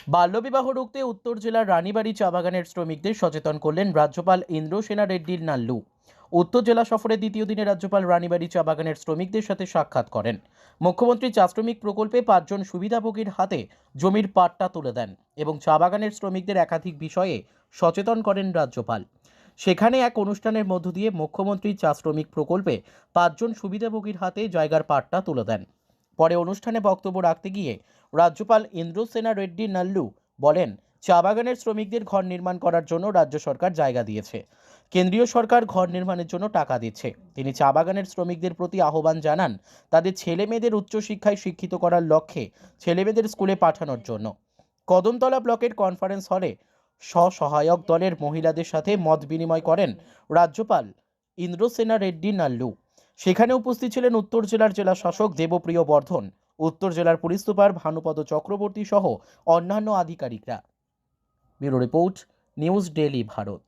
বাল্যবিবাহ রুখতে উত্তর জেলার রানীবাড়ি চা বাগানের শ্রমিকদের সচেতন করলেন রাজ্যপাল ইন্দ্রসেনা রেড্ডির নাল্লু। উত্তর জেলা সফরের দ্বিতীয় দিনে রাজ্যপাল রানীবাড়ি চা বাগানের শ্রমিকদের সাথে সাক্ষাৎ করেন। মুখ্যমন্ত্রী চা শ্রমিক প্রকল্পে 5 জন সুবিধাভোগীর হাতে জমির পাট্টা তুলে দেন এবং চা বাগানের শ্রমিকদের একাধিক বিষয়ে সচেতন করেন রাজ্যপাল। সেখানে এক অনুষ্ঠানের মধ্য দিয়ে মুখ্যমন্ত্রী চা শ্রমিক প্রকল্পে 5 জন সুবিধাভোগীর হাতে জায়গার পাট্টা তুলে দেন। পরে অনুষ্ঠানে বক্তব্য রাখতে গিয়ে রাজ্যপাল ইন্দ্রসেনা রেড্ডি নাল্লু বলেন, চা বাগানের শ্রমিকদের ঘর নির্মাণ করার জন্য রাজ্য সরকার জায়গা দিয়েছে, কেন্দ্রীয় সরকার ঘর নির্মাণের জন্য টাকা দিচ্ছে। তিনি চা বাগানের শ্রমিকদের প্রতি আহ্বান জানান তাদের ছেলে মেয়েদের উচ্চশিক্ষায় শিক্ষিত করার লক্ষ্যে ছেলেমেয়েদের স্কুলে পাঠানোর জন্য। কদমতলা ব্লকের কনফারেন্স হলে স্বসহায়ক দলের মহিলাদের সাথে মত বিনিময় করেন রাজ্যপাল ইন্দ্রসেনা রেড্ডি নাল্লু। সেখানে উপস্থিত ছিলেন উত্তর জেলার জেলা শাসক দেবপ্রিয় বর্ধন, উত্তর জেলার পুলিশ সুপার ভানুপদ চক্রবর্তী সহ অন্যান্য আধিকারিকরা। Bureau report, news daily Bharat.